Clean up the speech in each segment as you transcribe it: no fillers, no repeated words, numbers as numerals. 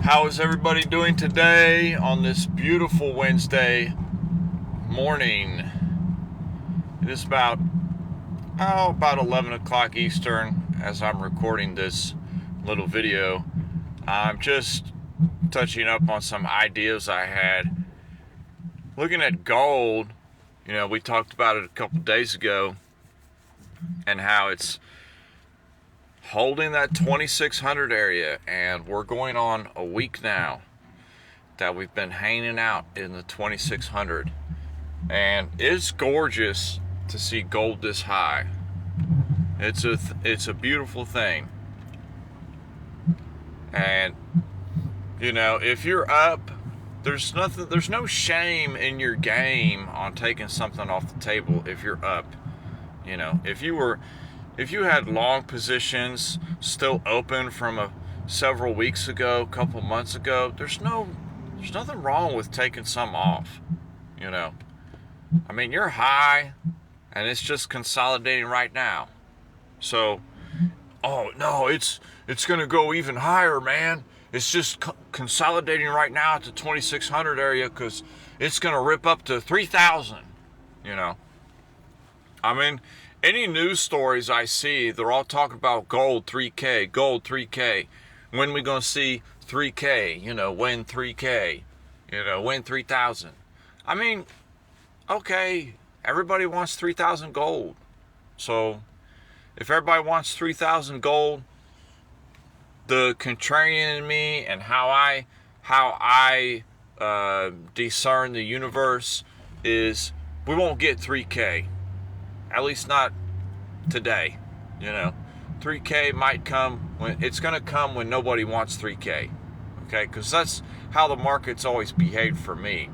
How is everybody doing today on this beautiful Wednesday morning? It is about 11 o'clock Eastern as I'm recording this little video. I'm just touching up on some ideas I had. Looking at gold, we talked about it a couple days ago and how it's holding that 2600 area, and we're going on a week now that we've been hanging out in the 2600, and it's gorgeous to see gold this high. It's a beautiful thing. And if you're up, there's no shame in your game on taking something off the table if you're up. If you had long positions still open from several weeks ago, a couple months ago, there's nothing wrong with taking some off. You're high and it's just consolidating right now. So, oh no, it's going to go even higher, man. It's just consolidating right now at the 2600 area because it's going to rip up to 3000. Any news stories I see, they're all talking about gold 3K, gold 3K. When we going to see 3K? When 3K? When 3,000? Okay, everybody wants 3,000 gold. So, if everybody wants 3,000 gold, the contrarian in me and how I discern the universe is we won't get 3K. At least not today. 3K might come it's going to come when nobody wants 3K. Okay? Because that's how the market's always behaved for me.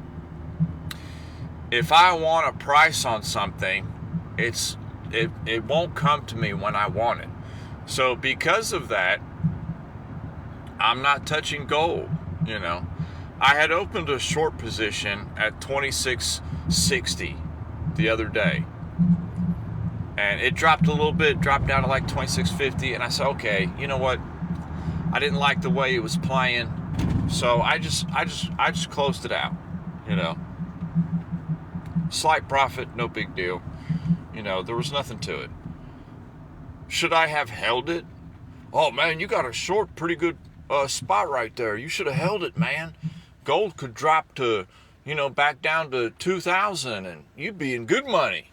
If I want a price on something, it won't come to me when I want it. So because of that, I'm not touching gold. I had opened a short position at 2660 the other day. And it dropped a little bit, dropped down to like 2650, and I said, okay, you know what? I didn't like the way it was playing, so I just closed it out. Slight profit, no big deal. There was nothing to it. Should I have held it? Oh man, you got a short, pretty good spot right there. You should have held it, man. Gold could drop to, back down to 2,000, and you'd be in good money.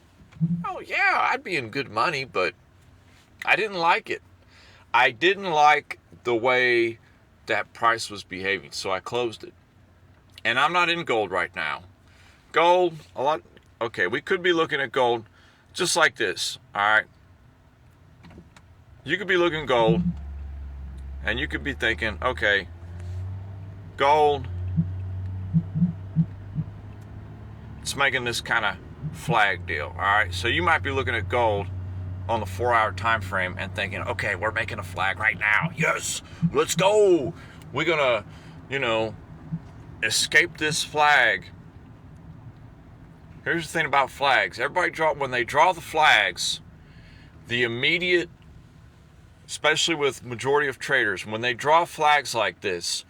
Oh yeah, I'd be in good money, but I didn't like it. I didn't like the way that price was behaving, so I closed it. And I'm not in gold right now. Gold, okay, we could be looking at gold just like this, all right? You could be looking gold, and you could be thinking, okay, gold, it's making this kind of flag deal. All right, so you might be looking at gold on the 4-hour time frame and thinking, okay, we're making a flag right now. Yes, let's go. We're gonna escape this flag. Here's the thing about flags. When they draw the flags, the immediate, especially with majority of traders, when they draw flags like this,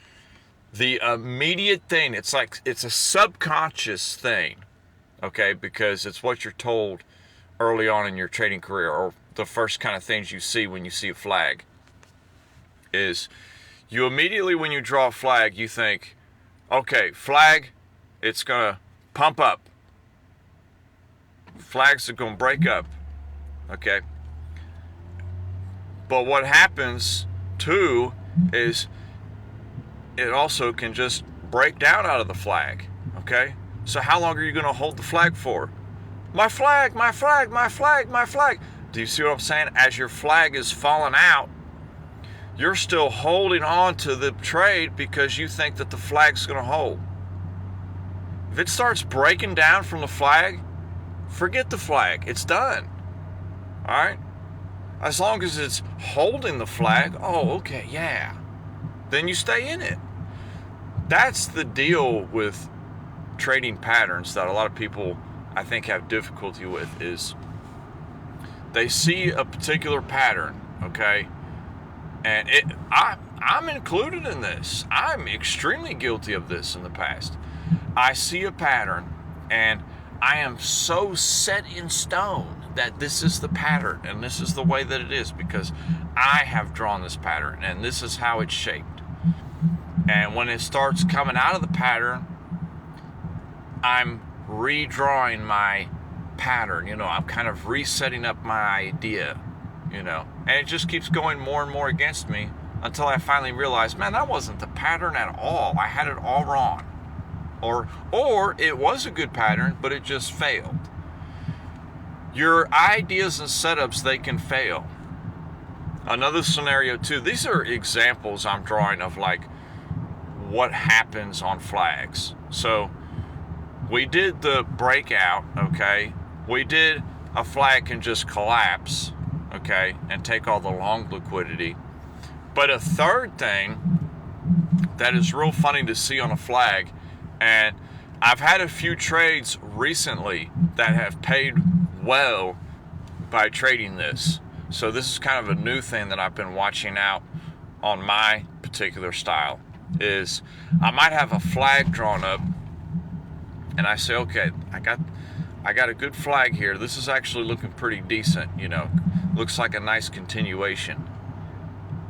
the immediate thing, it's a subconscious thing. Okay, because it's what you're told early on in your trading career, or the first kind of things you see when you see a flag, is you immediately, when you draw a flag, you think, okay, flag, it's going to pump up. Flags are going to break up. Okay? But what happens, too, is it also can just break down out of the flag. Okay? So how long are you going to hold the flag for? My flag, my flag, my flag, my flag. Do you see what I'm saying? As your flag is falling out, you're still holding on to the trade because you think that the flag's going to hold. If it starts breaking down from the flag, forget the flag. It's done. All right? As long as it's holding the flag, oh, okay, yeah. Then you stay in it. That's the deal with trading patterns that a lot of people, I think, have difficulty with, is they see a particular pattern, okay? And I'm included in this. I'm extremely guilty of this in the past. I see a pattern and I am so set in stone that this is the pattern and this is the way that it is because I have drawn this pattern and this is how it's shaped. And when it starts coming out of the pattern, I'm redrawing my pattern. I'm kind of resetting up my idea, and it just keeps going more and more against me until I finally realize, man, that wasn't the pattern at all. I had it all wrong. Or it was a good pattern, but it just failed. Your ideas and setups, they can fail. Another scenario too, these are examples I'm drawing of like what happens on flags. So we did the breakout, okay? We did a flag can just collapse, okay, and take all the long liquidity. But a third thing that is real funny to see on a flag, and I've had a few trades recently that have paid well by trading this. So this is kind of a new thing that I've been watching out on my particular style, is I might have a flag drawn up and I say, okay, I got a good flag here. This is actually looking pretty decent, looks like a nice continuation.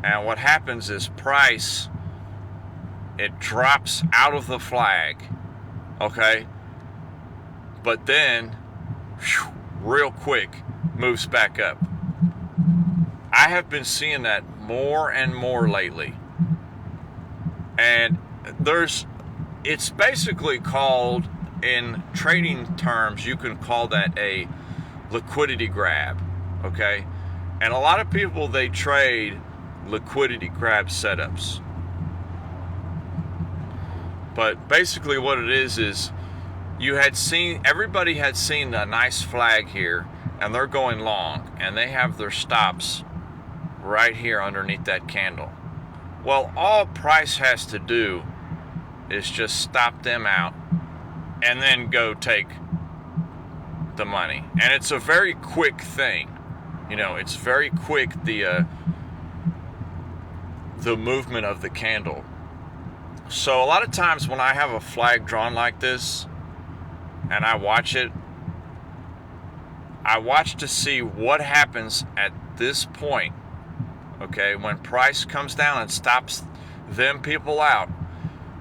And what happens is price, it drops out of the flag, okay? But then, real quick, moves back up. I have been seeing that more and more lately. And it's basically called, in trading terms, you can call that a liquidity grab, okay? And a lot of people, they trade liquidity grab setups. But basically what it is everybody had seen a nice flag here and they're going long and they have their stops right here underneath that candle. Well, all price has to do is just stop them out and then go take the money. And it's a very quick thing. It's very quick, the movement of the candle. So a lot of times when I have a flag drawn like this and I watch it, I watch to see what happens at this point, okay, when price comes down and stops them people out.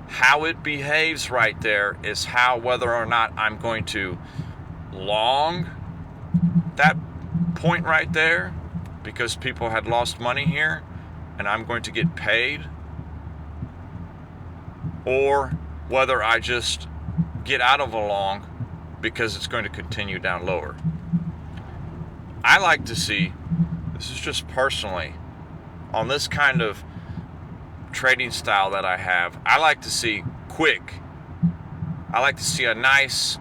How it behaves right there is whether or not I'm going to long that point right there because people had lost money here and I'm going to get paid, or whether I just get out of a long because it's going to continue down lower. I like to see, this is just personally, on this kind of trading style that I have, I like to see quick. I like to see a nice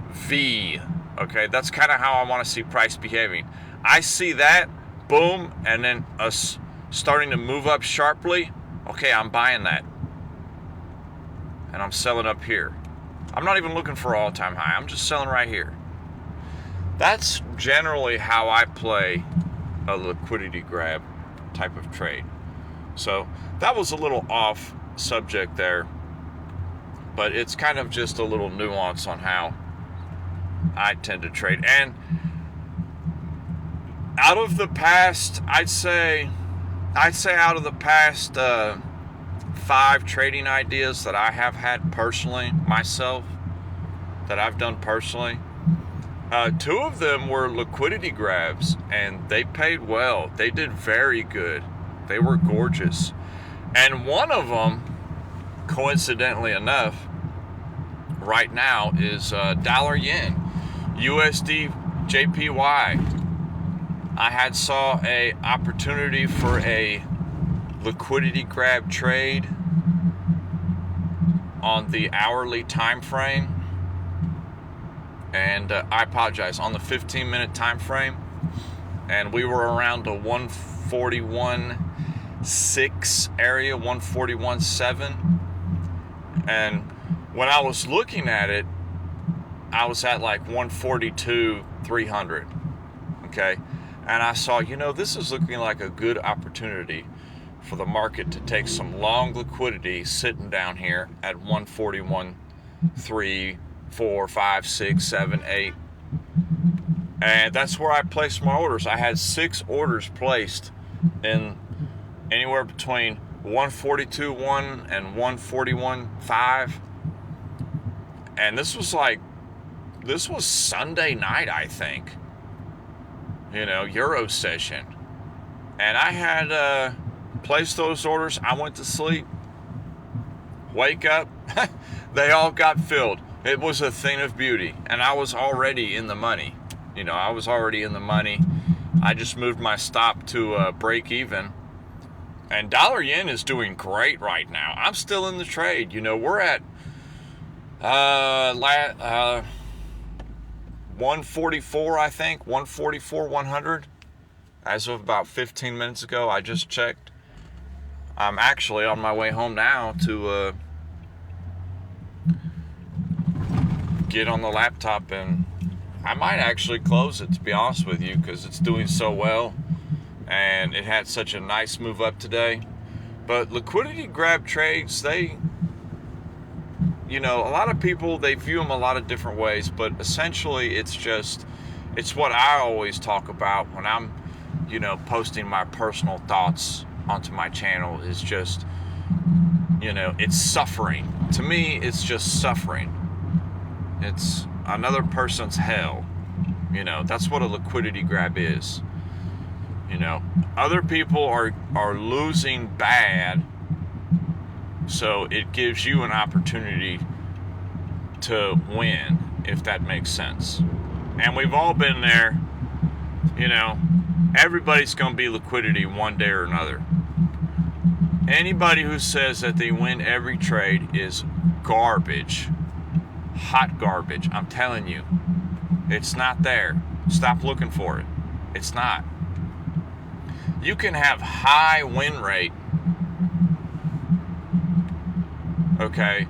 V, okay? That's kind of how I want to see price behaving. I see that, boom, and then us starting to move up sharply, okay, I'm buying that. And I'm selling up here. I'm not even looking for all-time high. I'm just selling right here. That's generally how I play a liquidity grab type of trade. So that was a little off subject there, but it's kind of just a little nuance on how I tend to trade. And out of the past, I'd say out of the past 5 trading ideas that I have had personally myself, that I've done personally, 2 of them were liquidity grabs and they paid well. They did very good. They were gorgeous. And one of them, coincidentally enough, right now is dollar yen, USD JPY. I saw a opportunity for a liquidity grab trade on the hourly time frame, and I apologize, on the 15-minute time frame, and we were around the 141.6 area, 141.7, and when I was looking at it, I was at like 142.300, okay, and I saw, this is looking like a good opportunity for the market to take some long liquidity sitting down here at 141, 3, 4, 5, 6, 7, 8. And that's where I placed my orders. I had 6 orders placed in anywhere between 142.1 and 141.5. And this was Sunday night, I think. Euro session. And I had placed those orders. I went to sleep. Wake up. They all got filled. It was a thing of beauty. And I was already in the money. I was already in the money. I just moved my stop to break even. And dollar yen is doing great right now. I'm still in the trade. We're at 144, I think. 144, 100. As of about 15 minutes ago, I just checked. I'm actually on my way home now to get on the laptop, and I might actually close it, to be honest with you, because it's doing so well and it had such a nice move up today. But liquidity grab trades, a lot of people, they view them a lot of different ways, but essentially it's what I always talk about when I'm posting my personal thoughts onto my channel. Is just it's suffering. To me, it's just suffering. It's another person's hell. That's what a liquidity grab is. Other people are losing bad, so it gives you an opportunity to win, if that makes sense. And we've all been there. Everybody's going to be liquidity one day or another. Anybody who says that they win every trade is garbage. Hot garbage. I'm telling you. It's not there. Stop looking for it. It's not. You can have high win rate. Okay.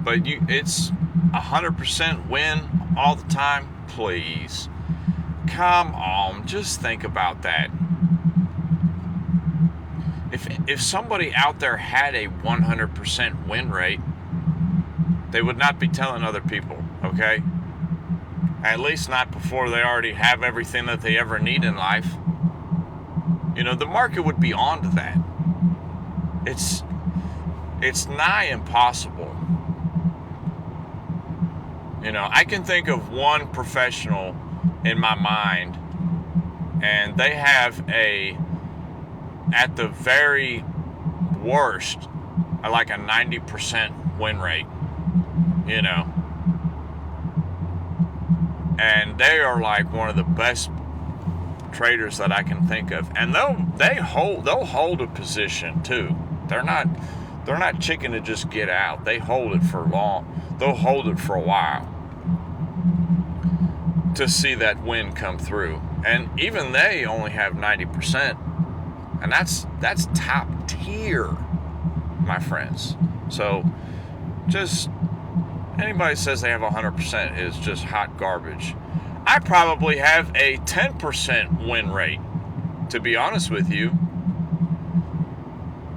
But it's 100% win all the time. Please. Come on. Just think about that. If somebody out there had a 100% win rate, they would not be telling other people, okay? At least not before they already have everything that they ever need in life. The market would be on to that. It's nigh impossible. I can think of one professional in my mind, and they have at the very worst, like a 90% win rate, and they are like one of the best traders that I can think of, and they'll hold a position too. They're not chicken to just get out. They hold it for long. They'll hold it for a while to see that win come through, and even they only have 90%, and that's top tier, my friends. So just anybody says they have 100% is just hot garbage. I probably have a 10% win rate, to be honest with you.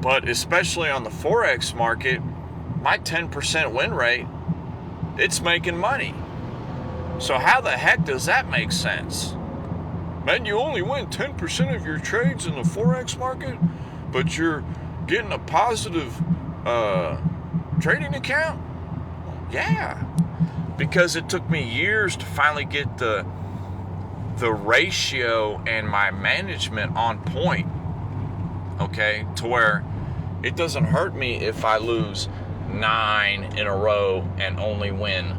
But especially on the Forex market, my 10% win rate, it's making money. So how the heck does that make sense? Man, you only win 10% of your trades in the Forex market, but you're getting a positive trading account? Yeah, because it took me years to finally get the ratio and my management on point, okay, to where it doesn't hurt me if I lose 9 in a row and only win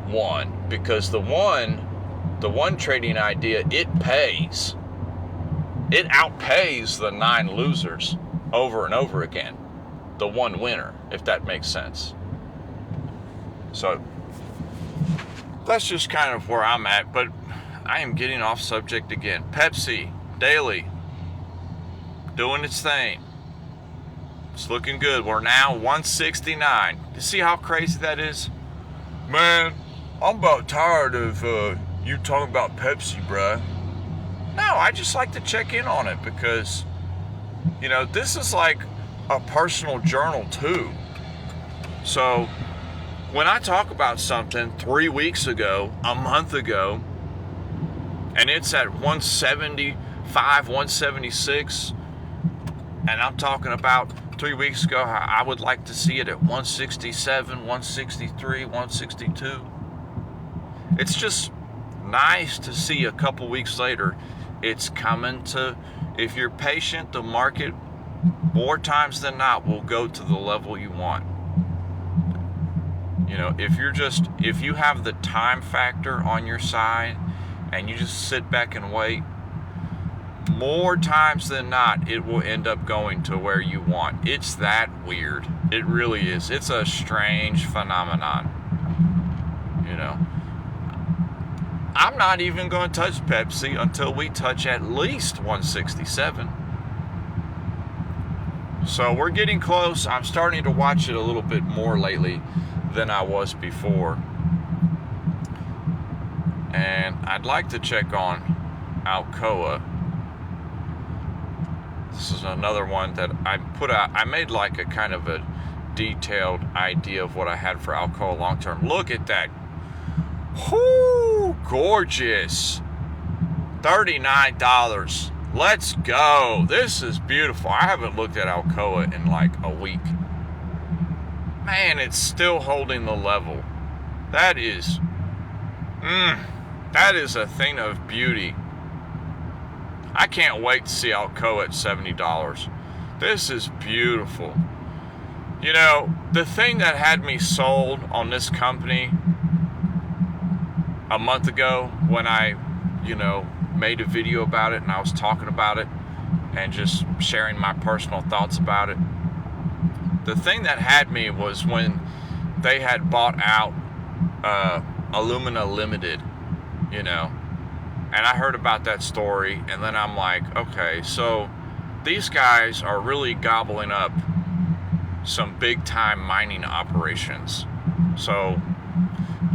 1, because the one trading idea, it pays. It outpays the 9 losers over and over again, the one winner, if that makes sense. So that's just kind of where I'm at, but I am getting off subject again. Pepsi daily doing its thing. It's looking good. We're now 169. You see how crazy that is? Man, I'm about tired of you talking about Pepsi, bruh. No, I just like to check in on it because, You know, this is like a personal journal too. So when I talk about something 3 weeks ago, a month ago, and it's at 175, 176, and I'm talking about 3 weeks ago, I would like to see it at 167, 163, 162. It's just nice to see a couple weeks later, it's coming to, if you're patient, the market more times than not will go to the level you want. You know, if you have the time factor on your side and you just sit back and wait, more times than not, it will end up going to where you want. It's that weird. It really is. It's a strange phenomenon. You know, I'm not even going to touch Pepsi until we touch at least 167. So we're getting close. I'm starting to watch it a little bit more lately than I was before. And I'd like to check on Alcoa. This is another one that I put out. I made like a kind of a detailed idea of what I had for Alcoa long term. Look at that. Whoo, gorgeous. $39. Let's go. This is beautiful. I haven't looked at Alcoa in like a week. Man, it's still holding the level. That is a thing of beauty. I can't wait to see Alcoa at $70. This is beautiful. You know, the thing that had me sold on this company a month ago when I, made a video about it and I was talking about it and just sharing my personal thoughts about it. The thing that had me was when they had bought out Alumina Limited, and I heard about that story, and then I'm like, okay, so these guys are really gobbling up some big time mining operations. So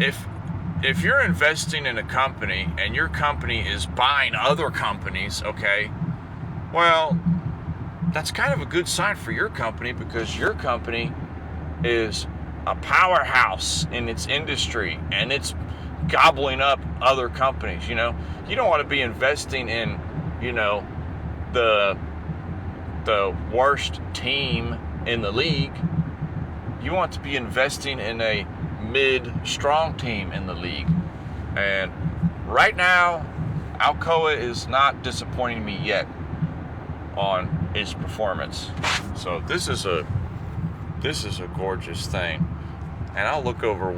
if you're investing in a company and your company is buying other companies, okay, well, that's kind of a good sign for your company, because your company is a powerhouse in its industry and it's gobbling up other companies. You don't want to be investing in, the worst team in the league. You want to be investing in a mid-strong team in the league. And right now, Alcoa is not disappointing me yet on its performance. So this is a gorgeous thing. And I'll look over.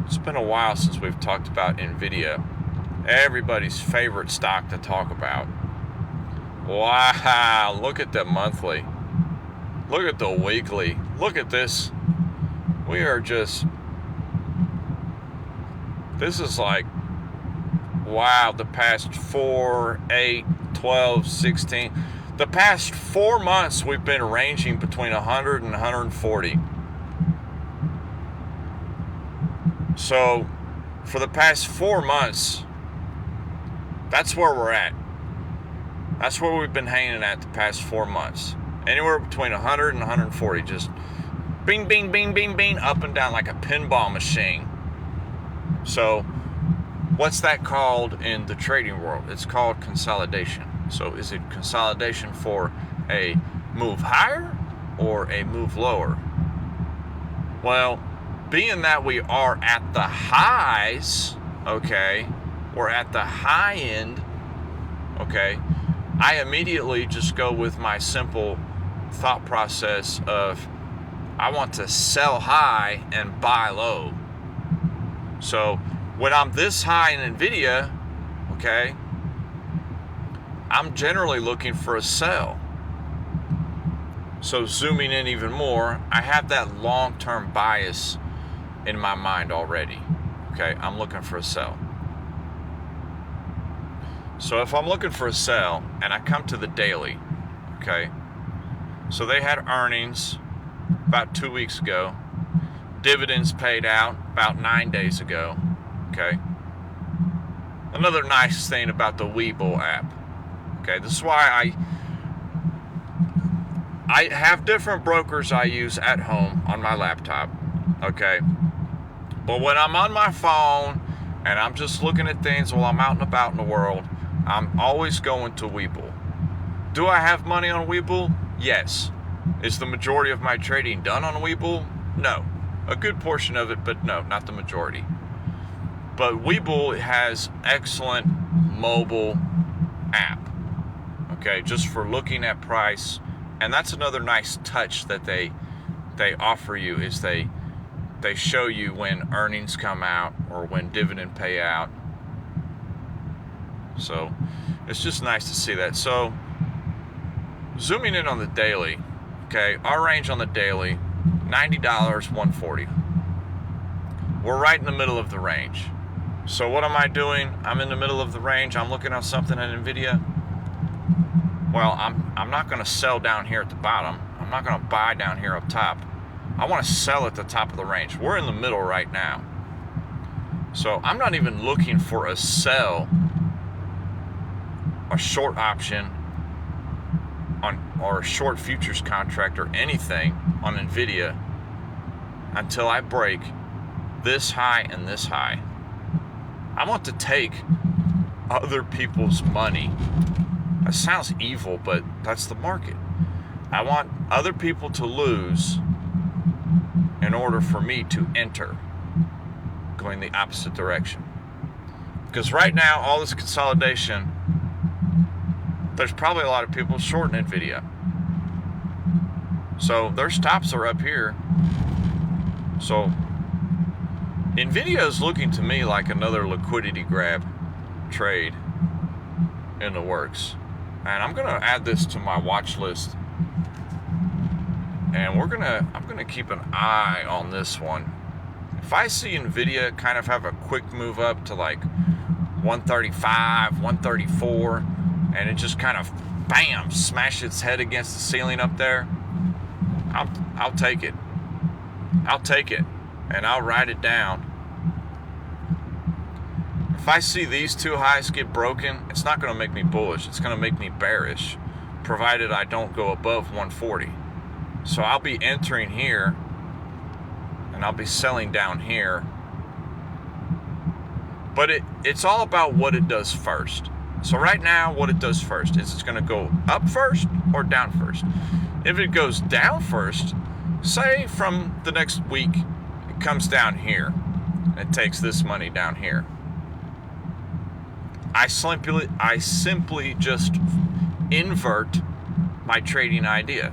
It's been a while since we've talked about NVIDIA, everybody's favorite stock to talk about. Wow, look at the monthly. Look at the weekly. Look at this. This is like, wow, the past 4, 8, 12, 16. The past 4 months we've been ranging between 100 and 140. So for the past 4 months, that's where we're at. That's where we've been hanging at the past 4 months. Anywhere between 100 and 140. Just bing, bing, bing, bing, bing, up and down like a pinball machine. So what's that called in the trading world? It's called consolidation. So is it consolidation for a move higher or a move lower? Well, being that we are at the highs, okay, we're at the high end, okay, I immediately just go with my simple thought process of I want to sell high and buy low. So when I'm this high in NVIDIA, okay, I'm generally looking for a sell. So zooming in even more, I have that long-term bias in my mind already. Okay, I'm looking for a sell. So if I'm looking for a sell and I come to the daily, okay, so they had earnings about 2 weeks ago, dividends paid out about 9 days ago, okay. another nice thing about the Webull app. Okay, this is why I have different brokers I use at home on my laptop. Okay, but when I'm on my phone and I'm just looking at things while I'm out and about in the world, I'm always going to Webull. Do I have money on Webull? Yes. Is the majority of my trading done on Webull? No. A good portion of it, but no, not the majority. But Webull has excellent mobile app. Okay, just for looking at price. And that's another nice touch that they offer you, is they show you when earnings come out or when dividend payout. So it's just nice to see that. So zooming in on the daily, okay, our range on the daily, $90, $140. We're right in the middle of the range. So what am I doing? I'm in the middle of the range. I'm looking at something at NVIDIA. Well, I'm not going to sell down here at the bottom. I'm not going to buy down here up top. I want to sell at the top of the range. We're in the middle right now. So I'm not even looking for a sell, a short option on, or a short futures contract or anything on NVIDIA until I break this high and this high. I want to take other people's money. That sounds evil, but that's the market. I want other people to lose in order for me to enter, going the opposite direction. Because right now, all this consolidation, there's probably a lot of people shorting NVIDIA. So their stops are up here. So NVIDIA is looking to me like another liquidity grab trade in the works. And I'm gonna add this to my watch list. And I'm gonna keep an eye on this one. If I see NVIDIA kind of have a quick move up to like 135, 134, and it just kind of bam, smash its head against the ceiling up there, I'll take it. I'll take it, and I'll write it down. If I see these two highs get broken, it's not going to make me bullish. It's going to make me bearish, provided I don't go above 140. So I'll be entering here, and I'll be selling down here. But it's all about what it does first. So right now, what it does first is it's going to go up first or down first. If it goes down first, say from the next week, it comes down here, and it takes this money down here. I simply just invert my trading idea.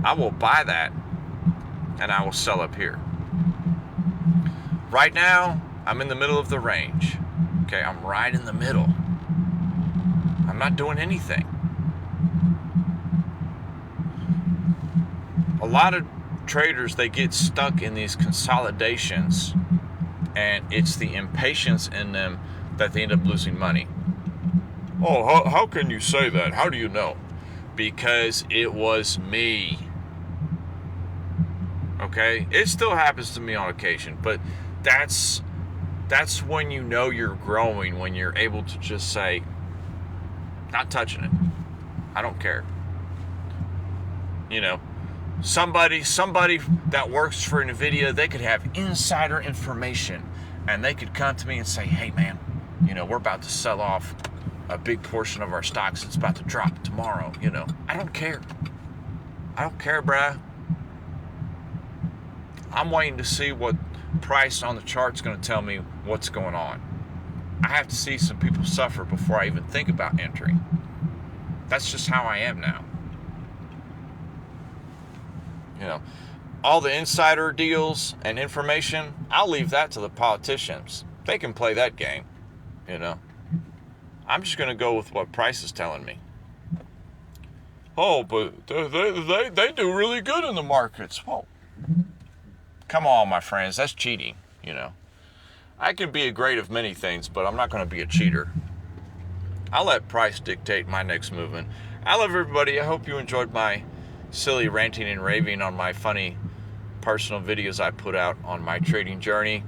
I will buy that, and I will sell up here. Right now, I'm in the middle of the range. Okay, I'm right in the middle. I'm not doing anything. A lot of traders, they get stuck in these consolidations, and it's the impatience in them that they end up losing money. Oh, how can you say that? How do you know? Because it was me. Okay? It still happens to me on occasion, but that's when you know you're growing, when you're able to just say, not touching it. I don't care. You know, somebody that works for NVIDIA, they could have insider information, and they could come to me and say, hey man, you know, we're about to sell off a big portion of our stocks. It's about to drop tomorrow, you know. I don't care. I don't care, bruh. I'm waiting to see what price on the chart's going to tell me what's going on. I have to see some people suffer before I even think about entering. That's just how I am now. You know, all the insider deals and information, I'll leave that to the politicians. They can play that game, you know. I'm just going to go with what price is telling me. Oh, but they do really good in the markets. Well, come on, my friends. That's cheating, you know. I can be a great of many things, but I'm not going to be a cheater. I'll let price dictate my next movement. I love everybody. I hope you enjoyed my silly ranting and raving on my funny personal videos I put out on my trading journey.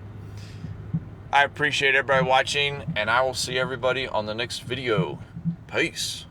I appreciate everybody watching, and I will see everybody on the next video. Peace.